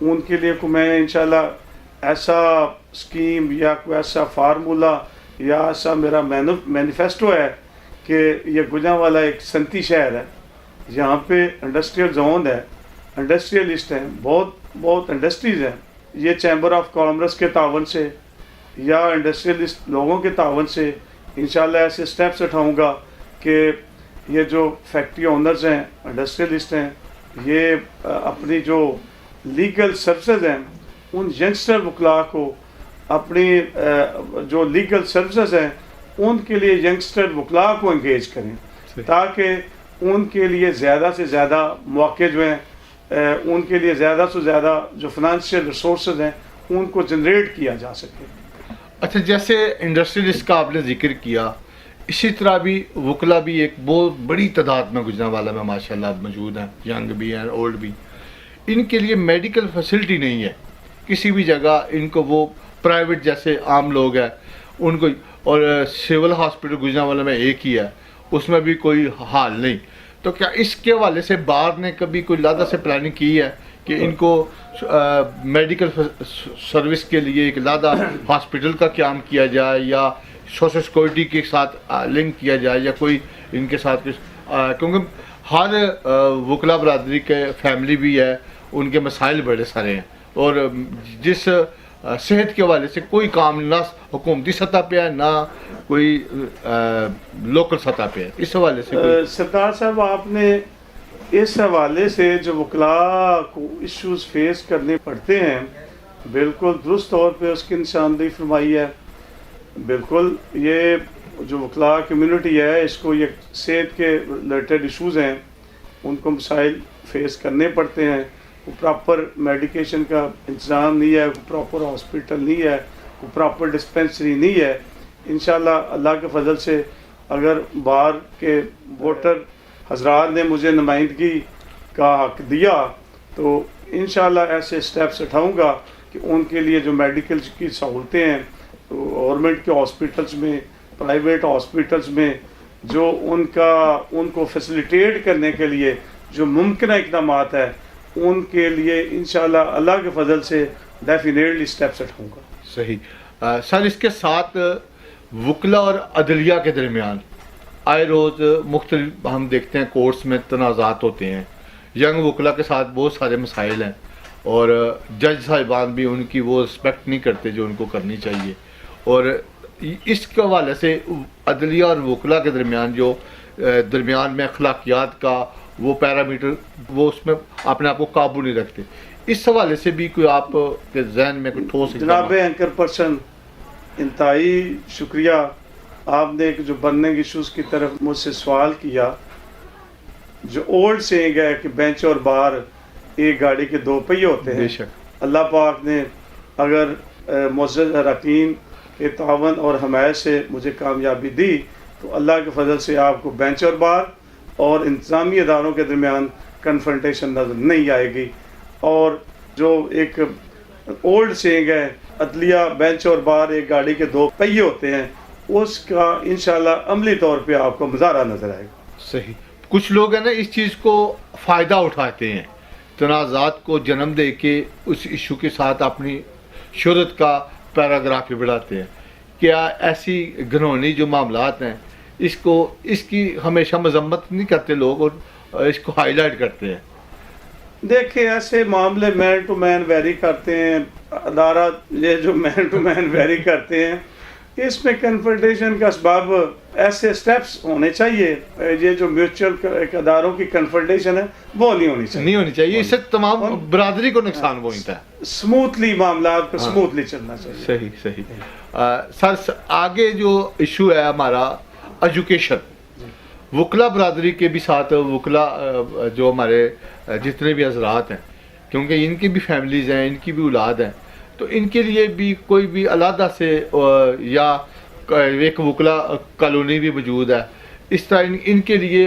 ان کے لیے کو میں انشاءاللہ ایسا اسکیم یا کوئی ایسا فارمولا یا ایسا میرا مینیفیسٹو ہے کہ یہ گجرانوالہ ایک صنعتی شہر ہے، یہاں پہ انڈسٹریل زون ہے، انڈسٹریلسٹ ہیں، بہت انڈسٹریز ہیں. یہ چیمبر آف کامرس کے تعاون سے یا انڈسٹریلسٹ لوگوں کے تعاون سے انشاءاللہ ایسے سٹیپس اٹھاؤں گا کہ یہ جو فیکٹری اونرز ہیں، انڈسٹریلسٹ ہیں، یہ اپنی جو لیگل سروسز ہیں ان ینگسٹر وکلاء کو اپنی جو لیگل سروسز ہیں ان کے لیے ینگسٹر وکلاء کو انگیج کریں تاکہ ان کے لیے زیادہ سے زیادہ مواقع جو ہیں ان کے لیے زیادہ سے زیادہ جو فنانشیل ریسورسز ہیں ان کو جنریٹ کیا جا سکے. اچھا، جیسے انڈسٹریلسٹ کا آپ نے ذکر کیا، اسی طرح بھی وکلا بھی ایک بہت بڑی تعداد میں گجرانوالہ میں ماشاءاللہ موجود ہیں، ینگ بھی ہیں اولڈ بھی. ان کے لیے میڈیکل فیسلٹی نہیں ہے کسی بھی جگہ. ان کو وہ پرائیویٹ جیسے عام لوگ ہیں ان کو، اور سول ہاسپٹل گجرانوالہ میں ایک ہی ہے، اس میں بھی کوئی حال نہیں. تو کیا اس کے حوالے سے باہر نے کبھی کوئی لادہ سے پلاننگ کی ہے کہ ان کو میڈیکل سروس کے لیے ایک لادہ ہاسپٹل کا قیام کیا جائے یا سوشل سیکورٹی کے ساتھ لنک کیا جائے یا کوئی ان کے ساتھ کچھ، کیونکہ ہر وکلا برادری کے فیملی بھی ہے، ان کے مسائل بڑے سارے ہیں، اور جس صحت کے حوالے سے کوئی کام نہ حکومتی سطح پہ ہے نہ کوئی لوکل سطح پہ ہے. اس حوالے سے سردار صاحب آپ نے اس حوالے سے جو وکلاء کو ایشوز فیس کرنے پڑتے ہیں بالکل درست طور پہ اس کی نشاندہی فرمائی ہے. بالکل یہ جو وکلاء کمیونٹی ہے اس کو یہ صحت کے ریلیٹڈ ایشوز ہیں، ان کو مسائل فیس کرنے پڑتے ہیں. کوئی پراپر میڈیکیشن کا انتظام نہیں ہے، کوئی پراپر ہاسپٹل نہیں ہے، کوئی پراپر ڈسپینسری نہیں ہے. انشاءاللہ اللہ کے فضل سے اگر باہر کے ووٹر حضرات نے مجھے نمائندگی کا حق دیا تو انشاءاللہ ایسے سٹیپس اٹھاؤں گا کہ ان کے لیے جو میڈیکل کی سہولتیں ہیں گورنمنٹ کے ہاسپٹلس میں، پرائیویٹ ہاسپٹلس میں، جو ان کو فیسیلیٹیٹ کرنے کے لیے جو ممکنہ اقدامات ہیں ان کے لیے انشاءاللہ اللہ کے فضل سے ڈیفینیٹلی سٹیپس اٹھاؤں گا. صحیح. سر، اس کے ساتھ وکلا اور عدلیہ کے درمیان آئے روز مختلف ہم دیکھتے ہیں کورٹس میں تنازعات ہوتے ہیں. ینگ وکلا کے ساتھ بہت سارے مسائل ہیں اور جج صاحبان بھی ان کی وہ رسپیکٹ نہیں کرتے جو ان کو کرنی چاہیے. اور اس کے حوالے سے عدلیہ اور وکلا کے درمیان جو درمیان میں اخلاقیات کا وہ پیرامیٹر وہ اس میں اپنے آپ کو قابو نہیں رکھتے، اس حوالے سے بھی کوئی آپ کے ذہن میں کوئی ٹھوس؟ جناب اینکر پرسن، انتہائی شکریہ. آپ نے جو برننگ ایشوز کی طرف مجھ سے سوال کیا. جو اولڈ سینگ ہے کہ بینچ اور بار ایک گاڑی کے دو پہیے ہوتے ہیں، بے شک اللہ پاک نے اگر معزز اراکین کے تعاون اور حمایت سے مجھے کامیابی دی تو اللہ کے فضل سے آپ کو بینچ اور بار اور انتظامی اداروں کے درمیان کنفرنٹیشن نظر نہیں آئے گی. اور جو ایک اولڈ سینگ ہے عدلیہ بینچ اور بار ایک گاڑی کے دو پہیے ہوتے ہیں، اس کا انشاءاللہ عملی طور پہ آپ کو مظاہرہ نظر آئے گا. صحیح. کچھ لوگ ہیں نا اس چیز کو فائدہ اٹھاتے ہیں، تنازعات کو جنم دے کے اس ایشو کے ساتھ اپنی شہرت کا پیراگراف بڑھاتے ہیں. کیا ایسی گھنونی جو معاملات ہیں اس کی ہمیشہ مذمت نہیں کرتے لوگ اور اس کو ہائی لائٹ کرتے ہیں؟ دیکھیں ایسے معاملے مین ٹو مین ویری کرتے ہیں، ادارہ یہ جو مین ٹو مین ویری کرتے ہیں اس میں کنفرنٹیشن کا اسباب ایسے سٹیپس ہونے چاہیے. یہ جو میوچل اداروں کی کنفرنٹیشن ہے وہ نہیں ہونی چاہیے. اس سے تمام برادری کو نقصان پہنچتا ہے. اسموتھلی معاملات کو اسموتھلی چلنا چاہیے. صحیح. سر، آگے جو ایشو ہے ہمارا ایجوکیشن، وکلا برادری کے بھی ساتھ وکلا جو ہمارے جتنے بھی حضرات ہیں، کیونکہ ان کی بھی فیملیز ہیں، ان کی بھی اولاد ہیں، تو ان کے لیے بھی کوئی بھی علیحدہ سے یا ایک وکلا کالونی بھی موجود ہے، اس طرح ان کے لیے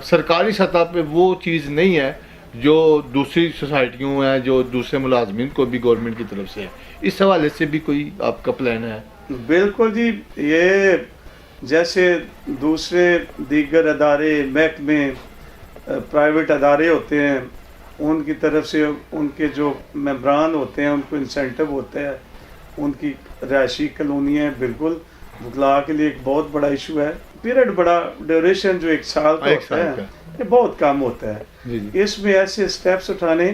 سرکاری سطح پہ وہ چیز نہیں ہے جو دوسری سوسائٹیوں ہیں، جو دوسرے ملازمین کو بھی گورنمنٹ کی طرف سے ہے. اس حوالے سے بھی کوئی آپ کا پلان ہے؟ بالکل جی. یہ جیسے دوسرے دیگر ادارے محکمے پرائیویٹ ادارے ہوتے ہیں ان کی طرف سے ان کے جو ممبران ہوتے ہیں ان کو انسینٹو ہوتا ہے. ان کی رہائشی کالونیاں بالکل وکلاء کے لیے ایک بہت بڑا ایشو ہے. پیریڈ بڑا ڈیوریشن جو 1 سال کا ہوتا ہے یہ بہت کم ہوتا ہے. اس میں ایسے اسٹیپس اٹھانے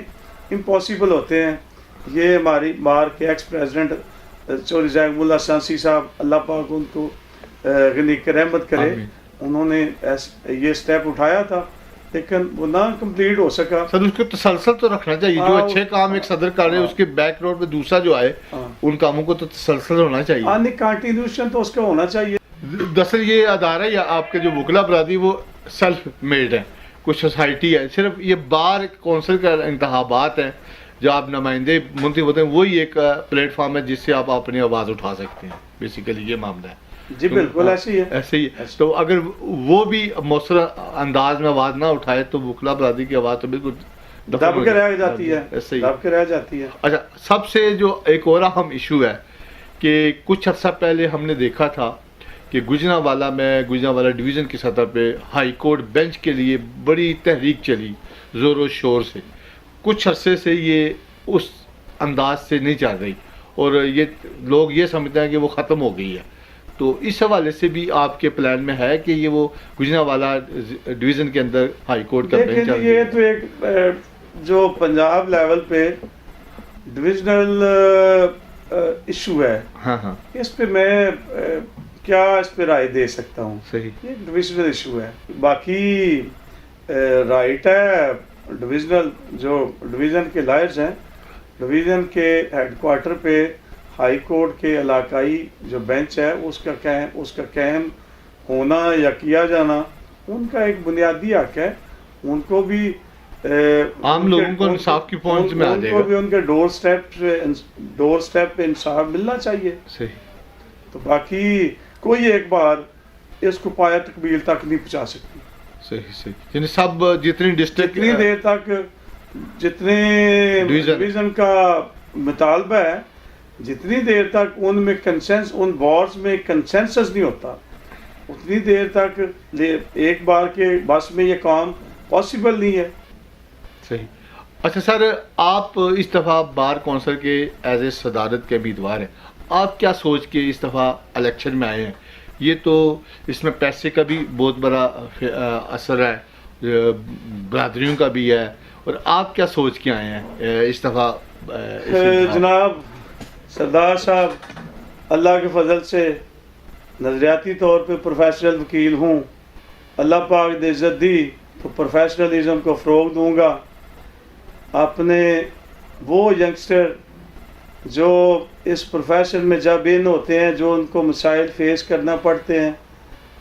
امپاسبل ہوتے ہیں. یہ ہماری بار کے ایکس پریزیڈنٹ چودھری ذیغم اللہ سانسی صاحب اللہ پاک ان کو غنی رحمت کرے, انہوں نے یہ اسٹیپ اٹھایا تھا لیکن وہ نہ کمپلیٹ ہو سکا. سر اس کو تسلسل تو رکھنا چاہیے, جو اچھے کام ایک صدر کر رہے ہیں اس کے بیک روڈ پہ دوسرا جو آئے ان کاموں کو تو تسلسل ہونا چاہیے. ہاں نہیں, کنٹینیوشن تو اس کا ہونا چاہیے. دراصل یہ ادارہ یا آپ کے جو وکلا برادری وہ سیلف میڈ ہے, کچھ سوسائٹی ہے, صرف یہ بار کونسل کا انتخابات ہیں جو آپ نمائندے منتخب ہوتے ہیں, وہی ایک پلیٹ فارم ہے جس سے آپ اپنی آواز اٹھا سکتے ہیں. بیسیکلی یہ معاملہ ہے. جی بالکل ایسے ہی ہے. ایسے ہی تو اگر وہ بھی مؤثر انداز میں آواز نہ اٹھائے تو وکلا برادری کی آواز تو بالکل دب کے رہ جاتی ہے. ایسے ہی دب کے رہ جاتی ہے. اچھا, سب سے جو ایک اور اہم ایشو ہے کہ کچھ عرصہ پہلے ہم نے دیکھا تھا کہ گوجرانوالہ میں گوجرانوالہ ڈویژن کی سطح پہ ہائی کورٹ بینچ کے لیے بڑی تحریک چلی زور و شور سے. کچھ عرصے سے یہ اس انداز سے نہیں چل رہی اور یہ لوگ یہ سمجھتے ہیں کہ وہ ختم ہو گئی ہے. تو اس حوالے سے بھی آپ کے پلان میں ہے کہ یہ وہ گوجرانوالہ ڈویژن کے اندر ہائی کورٹ کا بینچ دیکھیں یہ تو ایک جو پنجاب لیول پہ ڈویژنل ایشو ہے, ہاں اس پہ میں کیا اس پہ رائے دے سکتا ہوں. صحیح, یہ ڈویژنل ایشو ہے. باقی رائٹ ہے ڈویژنل جو ڈویژن کے لائرز ہیں, ڈویژن کے ہیڈ کوارٹر پہ ہائی کورٹ کے علاقائی جو بینچ ہے اس کا قائم ہونا یا کیا جانا ان کا ایک بنیادی حق ہے. ان کو بھی عام لوگوں کو انصاف کی پہنچ میں آ جائے گا. ان کو بھی ان کے ڈور سٹیپ پہ انصاف ملنا چاہیے. صحیح. تو باقی کوئی ایک بار اس کو پایا تکمیل تک نہیں پہنچا سکتی. صحیح, یعنی سب جتنی ڈسٹرکٹ جتنی دیر تک جتنے ڈویژن کا مطالبہ ہے جتنی دیر تک ان میں ان بورڈز میں کنسنسس نہیں ہوتا اتنی دیر تک ایک بار کے بس میں یہ کام پاسبل نہیں ہے. صحیح. اچھا سر, آپ اس دفعہ بار کونسل کے ایز اے صدارت کے امیدوار ہیں. آپ کیا سوچ کے اس دفعہ الیکشن میں آئے ہیں؟ یہ تو اس میں پیسے کا بھی بہت بڑا اثر ہے, برادریوں کا بھی ہے, اور آپ کیا سوچ کے آئے ہیں اس دفعہ؟ جناب سردار صاحب, اللہ کے فضل سے نظریاتی طور پہ پروفیشنل وکیل ہوں. اللہ پاک نے عزت دی تو پروفیشنلزم کو فروغ دوں گا. اپنے وہ ینگسٹر جو اس پروفیشن میں جب ان ہوتے ہیں, جو ان کو مسائل فیس کرنا پڑتے ہیں,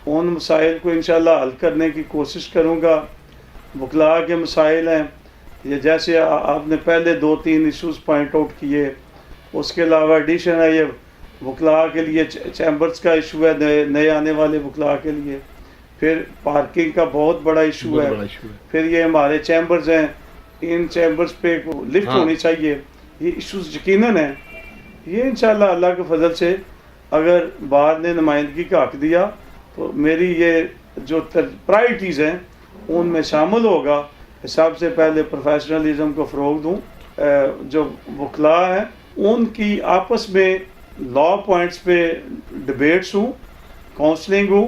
ان مسائل کو انشاءاللہ حل کرنے کی کوشش کروں گا. وکلاء کے مسائل ہیں یہ, جیسے آپ نے پہلے 2-3 ایشوز پوائنٹ آؤٹ کیے. اس کے علاوہ ایڈیشن ہے یہ وکلاء کے لیے چیمبرز کا ایشو ہے, نئے آنے والے وکلاء کے لیے. پھر پارکنگ کا بہت بڑا ایشو ہے. پھر یہ ہمارے چیمبرز ہیں, ان چیمبرز پہ لفٹ ہونی چاہیے. یہ ایشوز یقیناً ہیں. یہ انشاءاللہ اللہ کے فضل سے اگر بار نے نمائندگی کا حق دیا تو میری یہ جو پرائرٹیز ہیں ان میں شامل ہوگا. سب سے پہلے پروفیشنلزم کو فروغ دوں. جو وکلاء ہیں ان کی آپس میں لا پوائنٹس پہ ڈبیٹس ہوں, کاؤنسلنگ ہوں,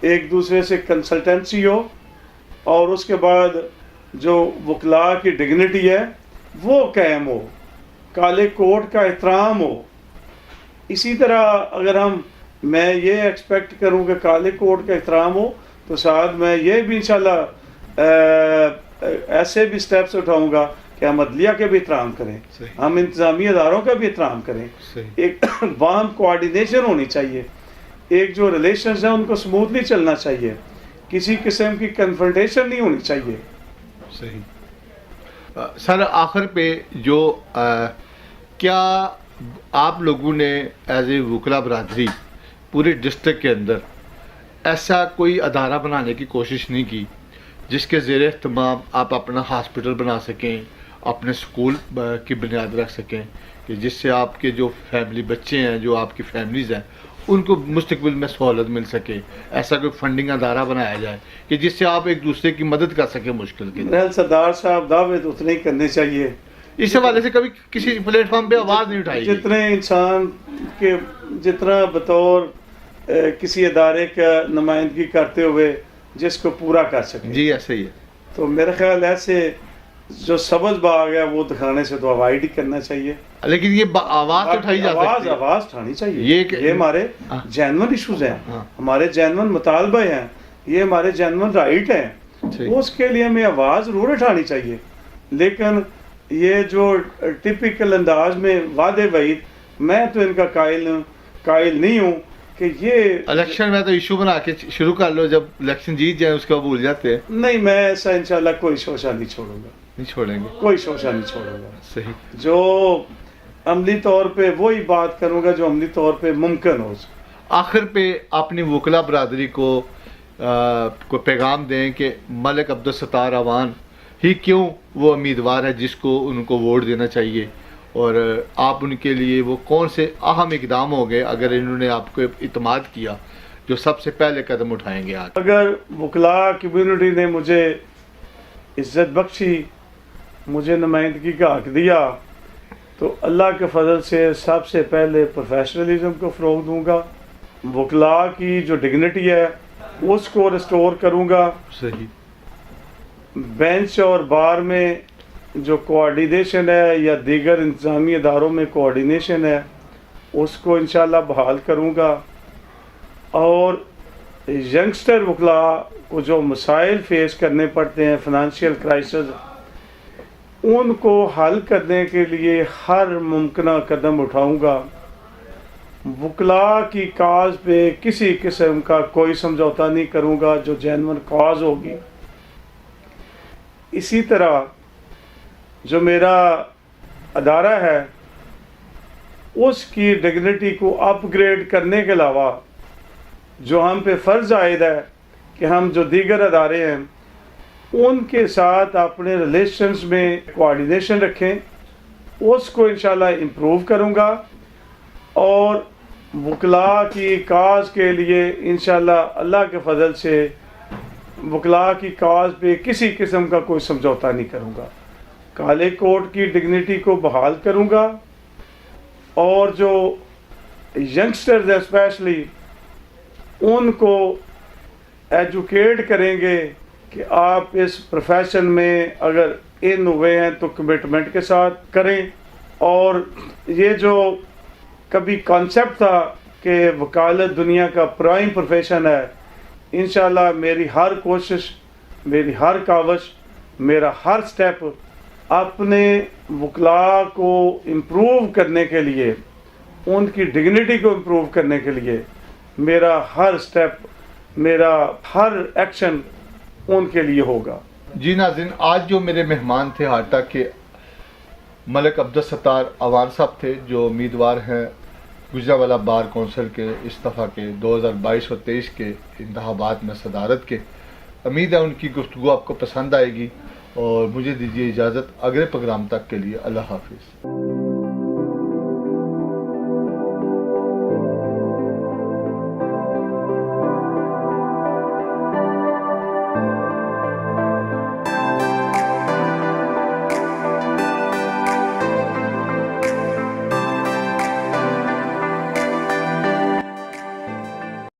ایک دوسرے سے کنسلٹنسی ہو, اور اس کے بعد جو وکلاء کی ڈگنیٹی ہے وہ قائم ہو, کالے کوٹ کا احترام ہو. اسی طرح اگر میں یہ ایکسپیکٹ کروں کہ کالے کوٹ کا احترام ہو تو شاید میں یہ بھی انشاءاللہ ایسے بھی سٹیپس اٹھاؤں گا کہ ہم عدلیہ کے بھی احترام کریں, ہم انتظامی اداروں کا بھی احترام کریں. ایک وام کوآرڈینیشن ہونی چاہیے. ایک جو ریلیشنز ہیں ان کو سموتھلی چلنا چاہیے. کسی قسم کی کنفرنٹیشن نہیں ہونی چاہیے. صحیح. سر آخر پہ جو کیا آپ لوگوں نے ایز اے وکلا برادری پورے ڈسٹرکٹ کے اندر ایسا کوئی ادارہ بنانے کی کوشش نہیں کی جس کے زیر اہتمام آپ اپنا ہاسپٹل بنا سکیں, اپنے سکول کی بنیاد رکھ سکیں, کہ جس سے آپ کے جو فیملی بچے ہیں, جو آپ کی فیملیز ہیں, ان کو مستقبل میں سہولت مل سکے، ایسا کوئی فنڈنگ ادارہ بنایا جائے کہ جس سے آپ ایک دوسرے کی مدد کر سکیں مشکل کے محل سردار صاحب دعوے تو اتنے ہی کرنے چاہیے، اس حوالے سے کبھی کسی پلیٹ فارم پہ آواز نہیں اٹھائی گئی؟ جتنے انسان کے جتنا بطور کسی ادارے کا نمائندگی کرتے ہوئے جس کو پورا کر سکیں، جی ایسا ہی ہے. تو میرا خیال ایسے جو سبز باغ ہے وہ دکھانے سے تو اوائڈ ہی کرنا چاہیے. لیکن یہ آواز تو اٹھائی جا سکتی ہے. آواز اٹھانی چاہیے. یہ ہمارے جینون ایشوز ہیں، ہمارے جینون مطالبہ ہیں، یہ ہمارے جینون رائٹ ہیں، اس کے لیے ہمیں آواز ضرور اٹھانی چاہیے. لیکن یہ جو ٹپیکل انداز میں وعدے وعید، میں تو ان کا قائل نہیں ہوں کہ یہ الیکشن میں تو ایشو بنا کے شروع کر لو، جب الیکشن جیت جائیں اس کا بھول جاتے ہیں. نہیں، میں ایسا انشاءاللہ کوئی شوشہ نہیں چھوڑوں گا، نہیں چھوڑیں گے، کوئی شوشہ نہیں چھوڑوں گا. صحیح. جو عملی طور پہ وہی بات کروں گا جو عملی طور پہ ممکن ہو. آخر پہ اپنی وکلا برادری کو پیغام دیں کہ ملک عبدالستار اوان ہی کیوں وہ امیدوار ہے جس کو ان کو ووٹ دینا چاہیے، اور آپ ان کے لیے وہ کون سے اہم اقدام ہو گئے اگر انہوں نے آپ کو اعتماد کیا جو سب سے پہلے قدم اٹھائیں گے. اگر وکلا کمیونٹی نے مجھے عزت بخشی، مجھے نمائندگی کا حق دیا، تو اللہ کے فضل سے سب سے پہلے پروفیشنلزم کو فروغ دوں گا، وکلا کی جو ڈگنیٹی ہے اس کو ریسٹور کروں گا. صحیح. بینچ اور بار میں جو کوآرڈینیشن ہے یا دیگر انتظامی اداروں میں کوآرڈینیشن ہے اس کو انشاءاللہ بحال کروں گا، اور ینگسٹر وکلا کو جو مسائل فیس کرنے پڑتے ہیں، فنانشیل کرائسس، ان کو حل کرنے کے لیے ہر ممکنہ قدم اٹھاؤں گا. وکلا کی کاز پہ کسی قسم کا کوئی سمجھوتا نہیں کروں گا جو جینون کاز ہوگی. اسی طرح جو میرا ادارہ ہے اس کی ڈگنیٹی کو اپ گریڈ کرنے کے علاوہ جو ہم پہ فرض عائد ہے کہ ہم جو دیگر ادارے ہیں ان کے ساتھ اپنے ریلیشنز میں کوآرڈینیشن رکھیں، اس کو انشاءاللہ امپروو کروں گا، اور وکلا کی کاز کے لیے انشاءاللہ اللہ کے فضل سے وکلا کی کاز پہ کسی قسم کا کوئی سمجھوتا نہیں کروں گا. کالے کوٹ کی ڈگنیٹی کو بحال کروں گا، اور جو ینگسٹرز ہیں اسپیشلی ان کو ایجوکیٹ کریں گے کہ آپ اس پروفیشن میں اگر ان ہوئے ہیں تو کمٹمنٹ کے ساتھ کریں. اور یہ جو کبھی کانسیپٹ تھا کہ وکالت دنیا کا پرائم پروفیشن ہے، انشاءاللہ میری ہر کوشش، میری ہر کاوش، میرا ہر سٹیپ اپنے وکلا کو امپروو کرنے کے لیے، ان کی ڈگنیٹی کو امپروو کرنے کے لیے میرا ہر سٹیپ، میرا ہر ایکشن ان کے لیے ہوگا. جی ناظرین، آج جو میرے مہمان تھے ہاٹا کے ملک عبدالستار اوان صاحب تھے، جو امیدوار ہیں گجرانوالہ بار کونسل کے استعفیٰ کے 2022 اور 23 کے انتخابات میں صدارت کے. امید ہے ان کی گفتگو آپ کو پسند آئے گی، اور مجھے دیجیے اجازت اگلے پروگرام تک کے لیے. اللہ حافظ.